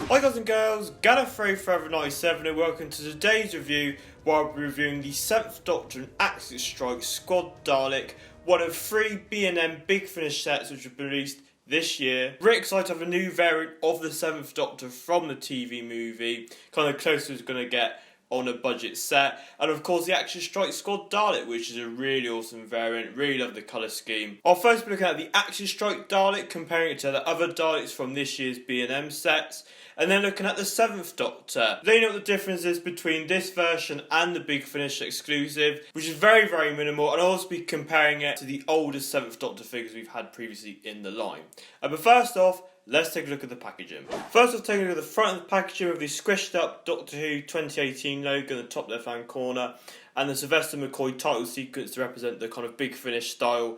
Hi guys and girls, Gallifrey Forever 97 and welcome to today's review where I'll be reviewing the 7th Doctor and Axis Strike Squad Dalek, one of 3 B&M Big Finish sets which were released this year. Very excited to have a new variant of the 7th Doctor from the TV movie, kind of close to it's going to get on a budget set, and of course the Axis Strike Squad Dalek, which is a really awesome variant. Really love the colour scheme. I'll first be looking at the Axis Strike Dalek, comparing it to the other Daleks from this year's B&M sets, and then looking at the 7th Doctor. Then you know what the difference is between this version and the Big Finish exclusive, which is very, very minimal, and I'll also be comparing it to the oldest 7th Doctor figures we've had previously in the line. But first off, let's take a look at the packaging. First off, taking a look at the front of the packaging with the squished up Doctor Who 2018 logo in the top left hand corner, and the Sylvester McCoy title sequence to represent the kind of Big Finish style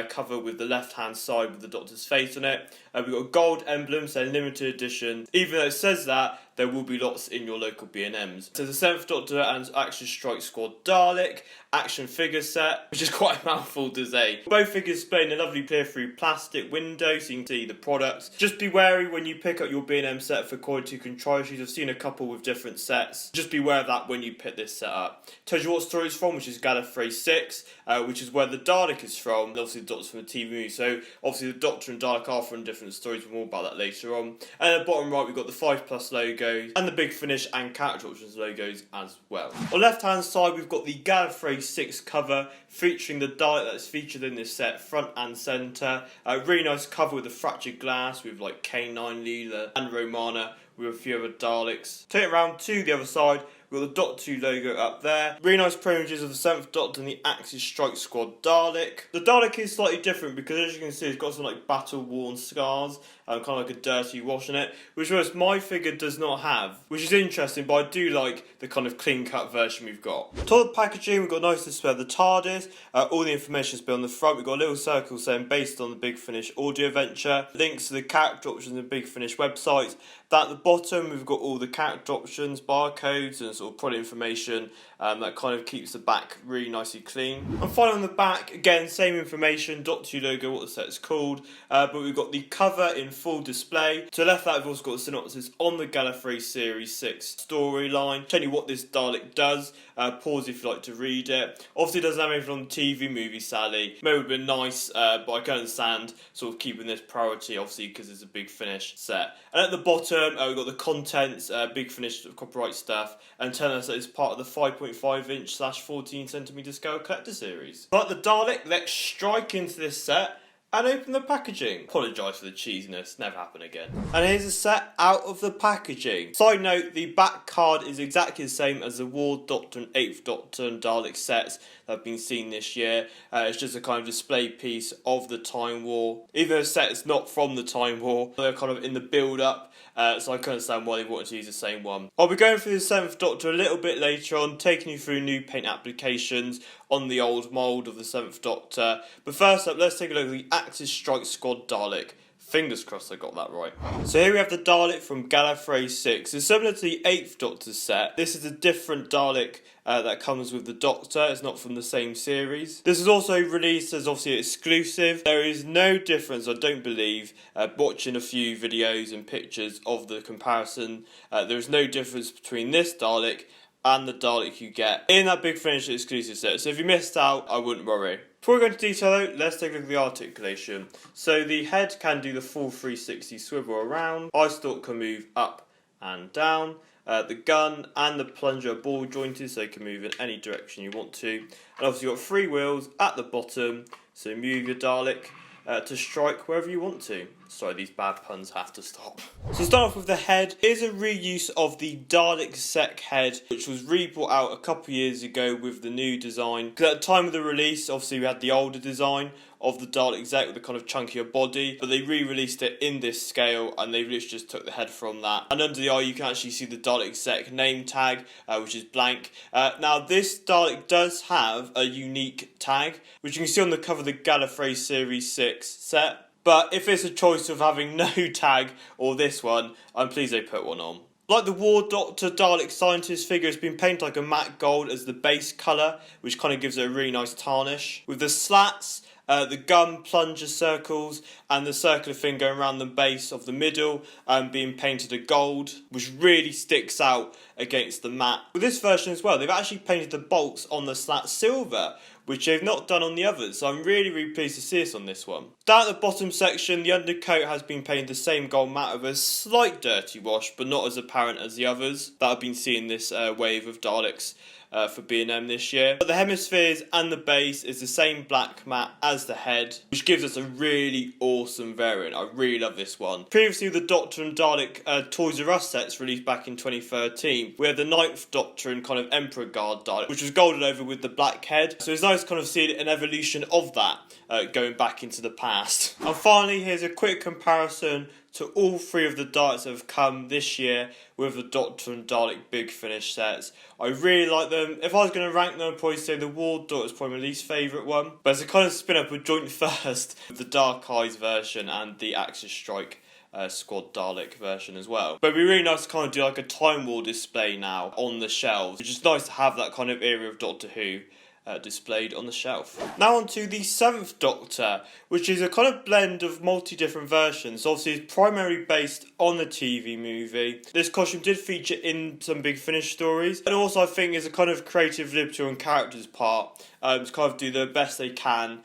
cover with the left hand side with the Doctor's face on it. We've got a gold emblem saying limited edition. Even though it says that, there will be lots in your local B&Ms. So the 7th Doctor and Axis Strike Squad Dalek action figure set, which is quite a mouthful to say. Both figures displayed in a lovely clear through plastic window so you can see the products. Just be wary when you pick up your B&M set for quality control issues. I've seen a couple with different sets. Just be aware of that when you pick this set up. Tells you what story it's from, which is Gallifrey 6, which is where the Dalek is from. And obviously the Doctor's from the TV movie, so obviously the Doctor and Dalek are from different stories. We'll more about that later on. And at the bottom right we've got the 5+ logo and the Big Finish and character options logos as well. On the left hand side we've got the Gallifrey 6 cover featuring the Dalek that's featured in this set front and centre. Really nice cover with the fractured glass with like K9, Leela and Romana with a few other Daleks. Take it around to the other side. We've got the Doctor Who logo up there. Really nice images of the 7th Doctor and the Axis Strike Squad Dalek. The Dalek is slightly different because, as you can see, it's got some like battle-worn scars and kind of like a dirty wash on it, which my figure does not have, which is interesting, but I do like the kind of clean-cut version we've got. Top of the packaging, we've got a nice display of the TARDIS. All the information is on the front. We've got a little circle saying based on the Big Finish audio venture. Links to the character options and the Big Finish websites. At the bottom, we've got all the character options, barcodes, and sort of product information that kind of keeps the back really nicely clean. And finally on the back, again, same information, Doctor Who logo, what the set's called, but we've got the cover in full display. To the left of that, we've also got a synopsis on the Gallifrey Series 6 storyline, telling you what this Dalek does. Pause if you'd like to read it. Obviously, it doesn't have anything on the TV movie, sadly. Maybe it would have been nice, but I can understand sort of keeping this priority, obviously, because it's a Big Finish set. And at the bottom, we've got the contents, Big Finish copyright stuff, and telling us that it's part of the 5.5-inch / 14cm scale collector series. Like the Dalek, let's strike into this set and open the packaging. Apologise for the cheesiness, never happen again. And here's a set out of the packaging. Side note, the back card is exactly the same as the Ward Doctor and 8th Doctor and Dalek sets that have been seen this year. It's just a kind of display piece of the Time War. Even though the set is not from the Time War, they're kind of in the build-up, so I can understand why they wanted to use the same one. I'll be going through the 7th Doctor a little bit later on, taking you through new paint applications on the old mould of the 7th Doctor. But first up, let's take a look at the Axis Strike Squad Dalek. Fingers crossed I got that right. So here we have the Dalek from Gallifrey 6. It's similar to the 8th Doctor's set. This is a different Dalek that comes with the Doctor. It's not from the same series. This is also released as obviously exclusive. There is no difference, I don't believe, watching a few videos and pictures of the comparison. There is no difference between this Dalek and the Dalek you get in that Big Finish exclusive set. So if you missed out, I wouldn't worry. Before we go into detail though, let's take a look at the articulation. So the head can do the full 360 swivel around. Eye stalk can move up and down. The gun and the plunger are ball jointed so they can move in any direction you want to. And obviously you've got 3 wheels at the bottom, so move your Dalek to strike wherever you want to. Sorry, these bad puns have to stop. So start off with the head. It is a reuse of the Dalek Sec head, which was re-brought out a couple of years ago with the new design. Because at the time of the release, obviously we had the older design of the Dalek Sec with the kind of chunkier body, but they re-released it in this scale and they literally just took the head from that. And under the eye you can actually see the Dalek Sec name tag, which is blank. Now this Dalek does have a unique tag, which you can see on the cover of the Gallifrey Series 6 set. But if it's a choice of having no tag or this one, I'm pleased they put one on. Like the War Doctor Dalek Scientist figure, it's been painted like a matte gold as the base colour, which kind of gives it a really nice tarnish. With the slats The gun plunger circles and the circular thing going around the base of the middle being painted a gold, which really sticks out against the matte. With this version as well, they've actually painted the bolts on the slat silver, which they've not done on the others, so I'm really pleased to see this on this one. Down at the bottom section, the undercoat has been painted the same gold matte with a slight dirty wash, but not as apparent as the others that I've been seeing this wave of Daleks for B&M this year. But the hemispheres and the base is the same black matte as the head, which gives us a really awesome variant. I really love this one. Previously, the Doctor and Dalek Toys R Us sets released back in 2013, we had the 9th Doctor and kind of Emperor Guard Dalek, which was golded over with the black head. So it's nice to kind of see an evolution of that going back into the past. And finally, here's a quick comparison to all three of the Daleks that have come this year with the Doctor and Dalek Big Finish sets. I really like them. If I was going to rank them, I'd probably say the Ward Dalek is probably my least favourite one. But as a kind of spin up, a joint first with the Dark Eyes version and the Axis Strike Squad Dalek version as well. But it'd be really nice to kind of do like a Time War display now on the shelves. It's just nice to have that kind of era of Doctor Who displayed on the shelf. Now on to the 7th Doctor, which is a kind of blend of different versions. Obviously it's primarily based on the TV movie. This costume did feature in some Big Finish stories, and also I think is a kind of creative liberty on characters' part to kind of do the best they can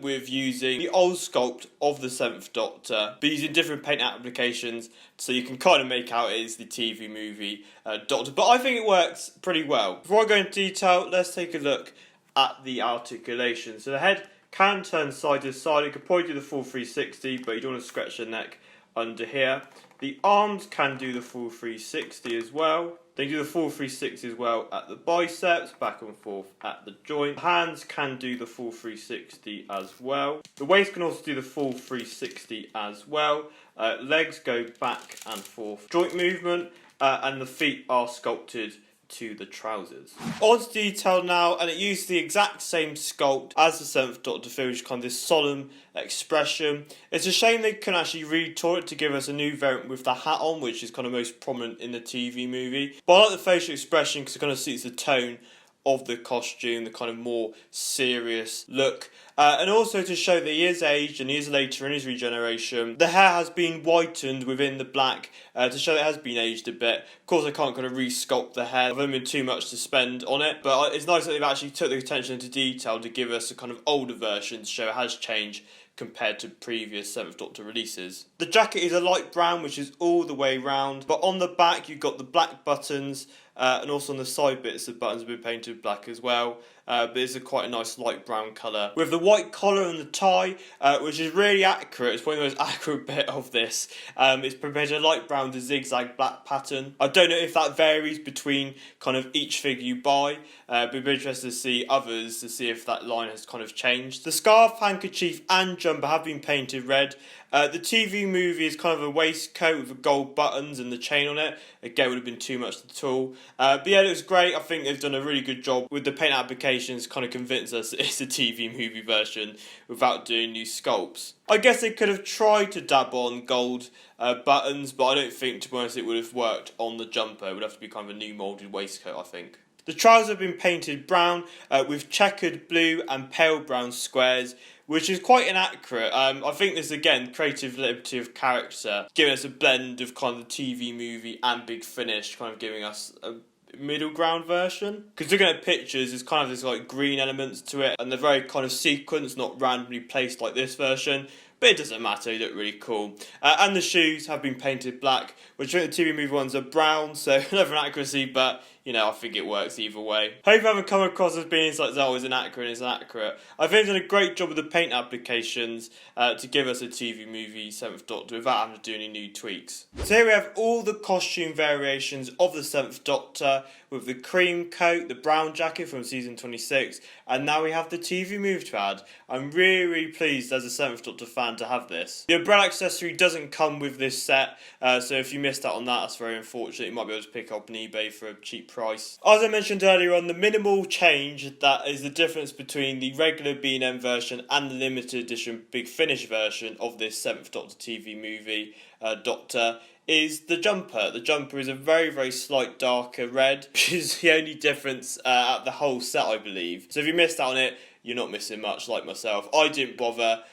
with using the old sculpt of the 7th Doctor, but using different paint applications so you can kind of make out it is the TV movie Doctor. But I think it works pretty well. Before I go into detail, let's take a look at the articulation. So the head can turn side to side. It could probably do the full 360, but you don't want to scratch the neck under here. The arms can do the full 360 as well. They do the full 360 as well at the biceps, back and forth at the joint. The hands can do the full 360 as well. The waist can also do the full 360 as well. Legs go back and forth. Joint movement, and the feet are sculpted to the trousers. On to detail now, and it used the exact same sculpt as the 7th Doctor film, which is kind of this solemn expression. It's a shame they couldn't actually retool it to give us a new variant with the hat on, which is kind of most prominent in the TV movie. But I like the facial expression because it kind of suits the tone of the costume, the kind of more serious look. And also to show that he is aged and he is later in his regeneration. The hair has been whitened within the black to show that it has been aged a bit. Of course I can't kind of re-sculpt the hair, I've only been too much to spend on it, but it's nice that they've actually took the attention to detail to give us a kind of older version to show it has changed compared to previous 7th Doctor releases. The jacket is a light brown, which is all the way round, but on the back you've got the black buttons, and also on the side bits the buttons have been painted black as well, but it's quite a nice light brown colour. With the white collar and the tie, which is really accurate, it's probably the most accurate bit of this. It's prepared a light brown with a zigzag black pattern. I don't know if that varies between kind of each figure you buy, but it'd be interesting to see others to see if that line has kind of changed. The scarf, handkerchief and jumper have been painted red. The TV movie is kind of a waistcoat with the gold buttons and the chain on it. Again, would have been too much at all. But yeah, it was great. I think they've done a really good job with the paint applications, kind of convince us it's a TV movie version without doing new sculpts. I guess they could have tried to dab on gold buttons, but I don't think, to be honest, it would have worked on the jumper. It would have to be kind of a new moulded waistcoat, I think. The trousers have been painted brown with checkered blue and pale brown squares, which is quite inaccurate. I think this, again, creative liberty of character, giving us a blend of kind of the TV movie and Big Finish, kind of giving us a middle ground version. Because looking at pictures, there's kind of this like green elements to it, and they're very kind of sequenced, not randomly placed like this version. But it doesn't matter, they look really cool. And the shoes have been painted black, which I think the TV movie ones are brown, so never an accuracy, but you know, I think it works either way. Hope I haven't come across as being like, oh, it's inaccurate, it's inaccurate. I think they've done a great job with the paint applications to give us a TV movie 7th Doctor without having to do any new tweaks. So here we have all the costume variations of the 7th Doctor, with the cream coat, the brown jacket from season 26, and now we have the TV movie to add. I'm really pleased as a 7th Doctor fan to have this. The umbrella accessory doesn't come with this set, so if you missed out on that, that's very unfortunate. You might be able to pick up on eBay for a cheap price. As I mentioned earlier on, the minimal change that is the difference between the regular B&M version and the limited edition Big Finish version of this 7th Doctor TV movie Doctor is the jumper. The jumper is a very, very slight darker red, which is the only difference at the whole set, I believe. So if you missed out on it, you're not missing much, like myself. I didn't bother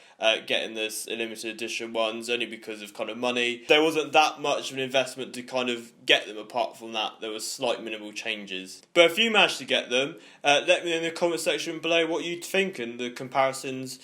getting this limited edition ones only because of kind of money. There wasn't that much of an investment to kind of get them. Apart from that, there was slight minimal changes. But if you managed to get them, let me know in the comment section below what you think and the comparisons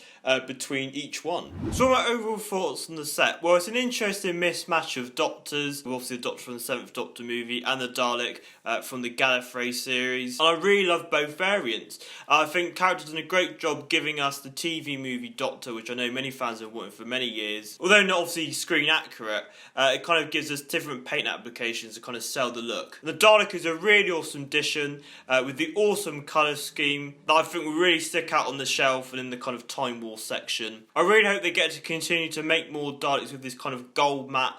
between each one. So my overall thoughts on the set. Well, it's an interesting mismatch of Doctors. Obviously the Doctor from the 7th Doctor movie and the Dalek from the Gallifrey series. And I really love both variants. I think characters done a great job giving us the TV movie Doctor, which I know many fans have wanted for many years. Although not obviously screen accurate, it kind of gives us different paint applications to kind of sell the look. And the Dalek is a really awesome addition with the awesome colour scheme that I think will really stick out on the shelf and in the kind of Time War section. I really hope they get to continue to make more Daleks with this kind of gold matte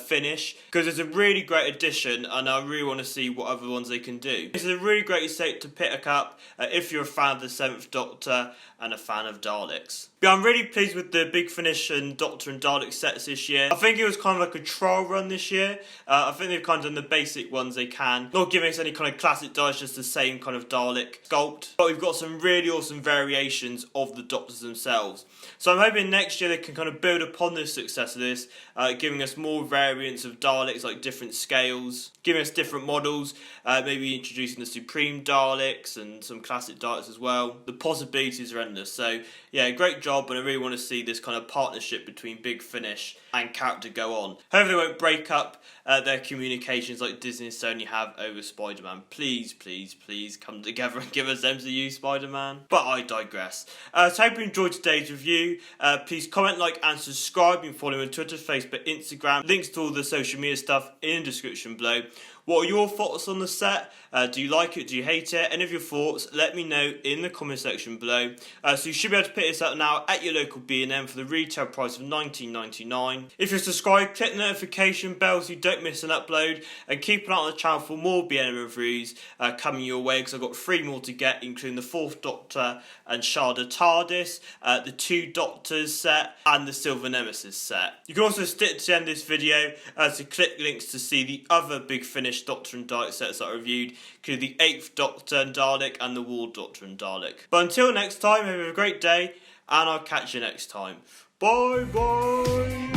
finish, because it's a really great addition and I really want to see what other ones they can do. This is a really great set to pick up if you're a fan of the 7th Doctor and a fan of Daleks. But I'm really pleased with the Big Finish and Doctor and Dalek sets this year. I think it was kind of like a trial run this year. I think they've kind of done the basic ones they can, not giving us any kind of classic Daleks, just the same kind of Dalek sculpt. But we've got some really awesome variations of the Doctors themselves. So I'm hoping next year they can kind of build upon the success of this, giving us more variants of Daleks, like different scales, giving us different models, maybe introducing the Supreme Daleks and some classic Daleks as well. The possibilities are endless. So yeah, great job, and I really want to see this kind of partnership between Big Finish and character go on. Hopefully they won't break up their communications like Disney and Sony have over Spider-Man. Please, please, please come together and give us MCU Spider-Man. But I digress. So I hope you enjoyed today's review. Please comment, like and subscribe, and follow me on Twitter, Facebook, Instagram. Links to all the social media stuff in the description below. What are your thoughts on the set? Do you like it? Do you hate it? Any of your thoughts, let me know in the comment section below. So you should be able to pick this up now at your local B&M for the retail price of $19.99. If you're subscribed, click the notification bell so you don't miss an upload, and keep an eye on the channel for more B&M reviews coming your way, because I've got 3 more to get, including the 4th Doctor and Shada TARDIS, the 2 Doctors set, and the Silver Nemesis set. You can also stick to the end of this video to click links to see the other Big Finish Doctor and Dalek sets that I reviewed, including the 8th Doctor and Dalek and the War Doctor and Dalek. But until next time, have a great day, and I'll catch you next time. Bye bye!